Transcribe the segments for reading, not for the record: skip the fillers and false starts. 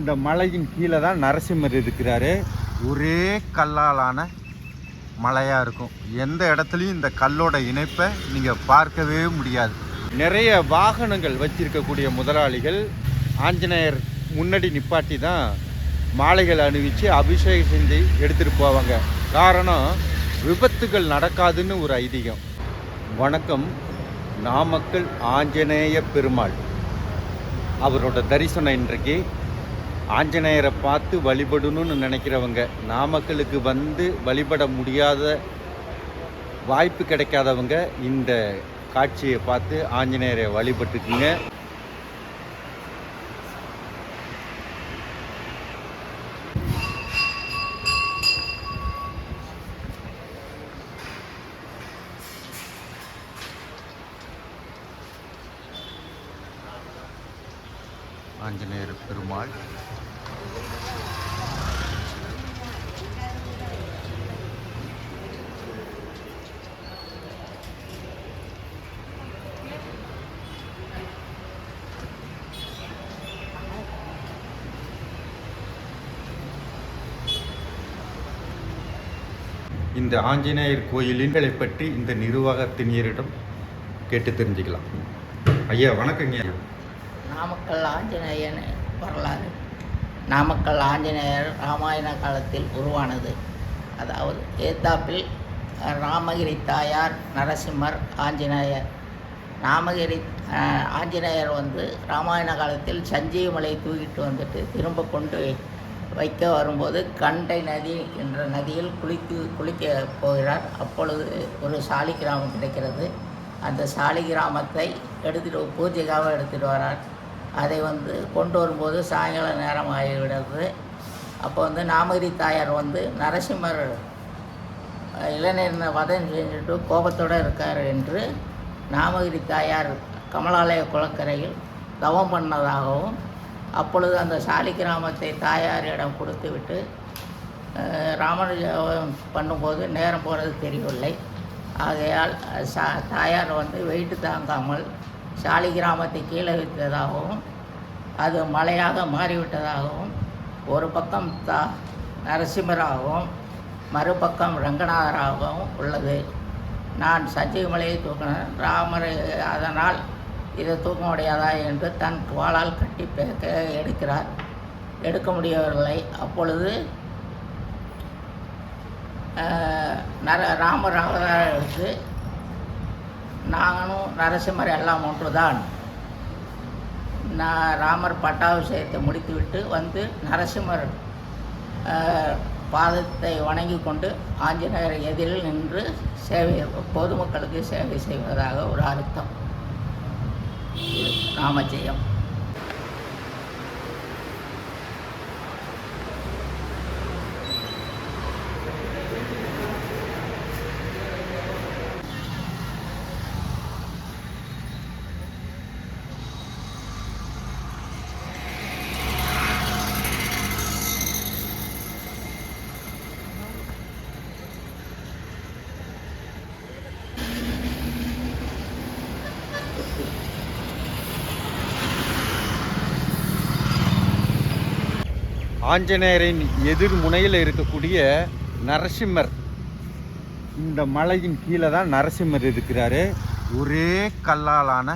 இந்த மலையின் கீழே தான் நரசிம்மர் இருக்கிறாரு. ஒரே கல்லாலான மலையாக இருக்கும். எந்த இடத்துலையும் இந்த கல்லோட இணைப்பை நீங்கள் பார்க்கவே முடியாது. நிறைய வாகனங்கள் வச்சிருக்கக்கூடிய முதலாளிகள் ஆஞ்சநேயர் முன்னாடி நிப்பாட்டி தான் மாலைகள் அணிவிச்சு அபிஷேகம் செஞ்சு எடுத்துகிட்டு போவாங்க. காரணம், விபத்துகள் நடக்காதுன்னு ஒரு ஐதீகம். வணக்கம். நாமக்கல் ஆஞ்சநேய பெருமாள் அவரோட தரிசனம் இன்றைக்கு. ஆஞ்சநேயரை பார்த்து வழிபடணும்னு நினைக்கிறவங்க, நாமக்கலுக்கு வந்து வழிபட முடியாத வாய்ப்பு கிடைக்காதவங்க இந்த காட்சியை பார்த்து ஆஞ்சநேயரை வழிபட்டுக்குங்க. ஆஞ்சநேயர் பெருமாள் இந்த ஆஞ்சநேயர் கோயிலின்களை பற்றி இந்த நிர்வாகத்தினரிடம் கேட்டு தெரிஞ்சுக்கலாம். ஐயா வணக்கங்க. நாமக்கல் ஆஞ்சநேயன் வரலாறு. நாமக்கல் ஆஞ்சநேயர் ராமாயண காலத்தில் உருவானது. அதாவது ஏத்தாப்பில் ராமகிரி தாயார், நரசிம்மர், ஆஞ்சநேயர். ஆஞ்சநேயர் ராமாயண காலத்தில் சஞ்சீவமலை தூக்கிட்டு வந்துட்டு திரும்ப கொண்டு வைக்க வரும்போது கண்டை நதி என்ற நதியில் குளிக்க போகிறார். அப்பொழுது ஒரு சாலி கிராமம் கிடைக்கிறது. அந்த சாலி கிராமத்தை பூஜைக்காக எடுத்துகிட்டு வரார். அதை கொண்டு வரும்போது சாயங்கால நேரம் ஆகிவிடுறது. அப்போ நாமகிரி தாயார் நரசிம்மர் இளைஞர்னை வதம் செஞ்சுட்டு கோபத்தோடு இருக்கார் என்று நாமகிரி தாயார் கமலாலய குளக்கரையில் தவம் பண்ணதாகவும், அப்பொழுது அந்த சாலி கிராமத்தை தாயாரிடம் கொடுத்து விட்டு ராமன் பண்ணும்போது நேரம் போகிறது தெரியவில்லை. ஆகையால் தாயார் வெயிட்டு தாங்காமல் சாலி கிராமத்தை கீழே வைத்ததாகவும், அது மலையாக மாறிவிட்டதாகவும், ஒரு பக்கம் நரசிம்மராகவும் மறுபக்கம் ரங்கநாதராகவும் உள்ளது. நான் சஞ்சீவமலையை தூக்கினேன், ராமரை அதனால் இதை தூக்க முடியாதா என்று தன் வாளால் கட்டி எடுக்கிறார். எடுக்க முடியவில்லை. அப்பொழுது ராமர் அவதாரம் எடுத்து, நானும் நரசிம்மர் எல்லாம் ஒன்றுதான், ராமர் பட்டாபிஷேகத்தை முடித்துவிட்டு நரசிம்மர் பாதத்தை வணங்கி கொண்டு ஆஞ்சநேயர் எதிரில் நின்று பொதுமக்களுக்கு சேவை செய்வதாக ஒரு அர்த்தம். ராமஜெயம். ஆஞ்சநேயரின் எதிர் முனையில் இருக்கக்கூடிய நரசிம்மர், இந்த மலையின் கீழே தான் நரசிம்மர் இருக்கிறாரு. ஒரே கல்லாலான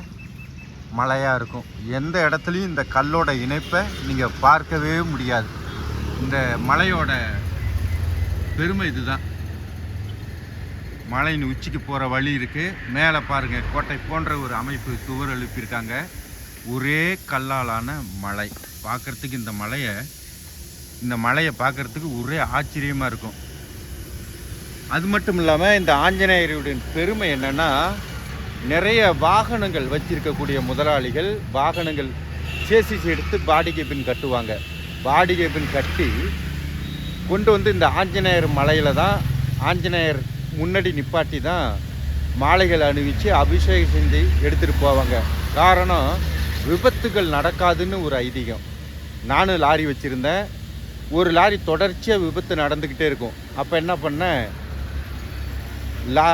மலையாக இருக்கும். எந்த இடத்துலையும் இந்த கல்லோட இணைப்பை நீங்கள் பார்க்கவே முடியாது. இந்த மலையோட பெருமை இதுதான். மலையின் உச்சிக்கு போகிற வழி இருக்குது. மேலே பாருங்கள், கோட்டை போன்ற ஒரு அமைப்பு சுவர் எழுப்பியிருக்காங்க. ஒரே கல்லாலான மலை. பார்க்குறதுக்கு இந்த மலையை பார்க்குறதுக்கு ஒரே ஆச்சரியமாக இருக்கும். அது மட்டும் இல்லாமல் இந்த ஆஞ்சநேயருடைய பெருமை என்னென்னா, நிறைய வாகனங்கள் வச்சிருக்கக்கூடிய முதலாளிகள் வாகனங்கள் சேசிஸ் எடுத்து பாடிகை பின் கட்டுவாங்க. பாடிகை பின் கட்டி கொண்டு இந்த ஆஞ்சநேயர் மலையில் தான் ஆஞ்சநேயர் முன்னாடி நிப்பாட்டி தான் மாலைகள் அணிவிச்சு அபிஷேகம் செஞ்சு எடுத்துகிட்டு போவாங்க. காரணம், விபத்துகள் நடக்காதுன்னு ஒரு ஐதீகம். நானும் லாரி வச்சுருந்தேன். ஒரு லாரி தொடர்ச்சியாக விபத்து நடந்துக்கிட்டே இருக்கும். அப்போ என்ன பண்ணேன்,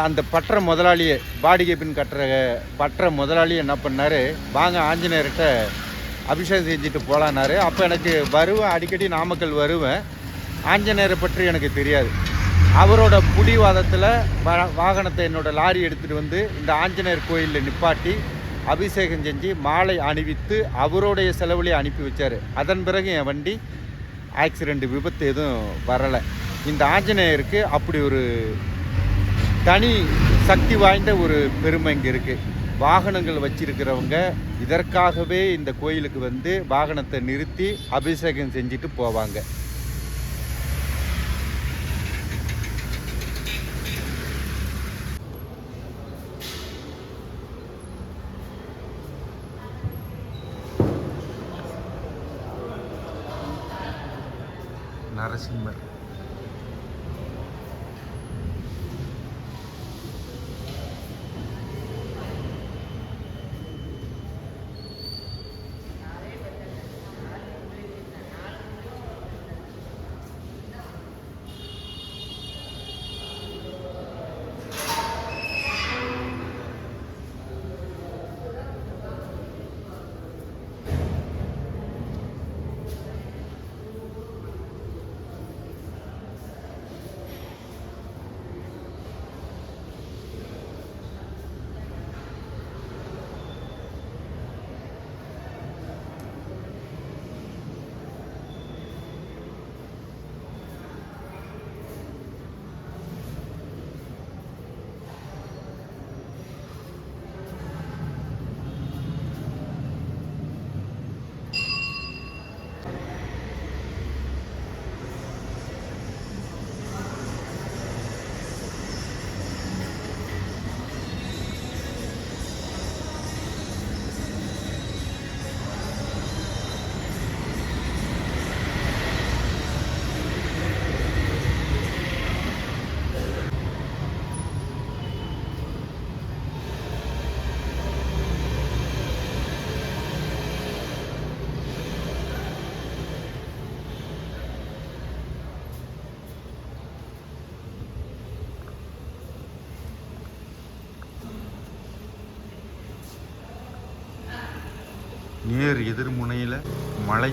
அந்த பற்ற முதலாளியை பாடிகை பின் கட்டுற பற்ற முதலாளியை என்ன பண்ணார், வாங்க ஆஞ்சநேயர்கிட்ட அபிஷேகம் செஞ்சுட்டு போகலான்னாரு. அப்போ எனக்கு அடிக்கடி நாமக்கல் வருவேன். ஆஞ்சநேயரை பற்றி எனக்கு தெரியாது. அவரோட பிடிவாதத்தில் வாகனத்தை என்னோடய லாரி எடுத்துகிட்டு வந்து இந்த ஆஞ்சநேயர் கோயிலில் நிப்பாட்டி அபிஷேகம் செஞ்சு மாலை அணிவித்து அவருடைய செலவுலேயே அனுப்பி வச்சார். அதன் பிறகு என் வண்டி ஆக்சிடெண்ட், விபத்து எதுவும் வரலை. இந்த ஆஞ்சநேயருக்கு அப்படி ஒரு தனி சக்தி வாய்ந்த ஒரு பெருமை இங்கே இருக்குது. வாகனங்கள் வச்சிருக்கிறவங்க இதற்காகவே இந்த கோயிலுக்கு வந்து வாகனத்தை நிறுத்தி அபிஷேகம் செஞ்சுட்டு போவாங்க. நரசிம்மர் நேர் எதிர்முனையில் மலை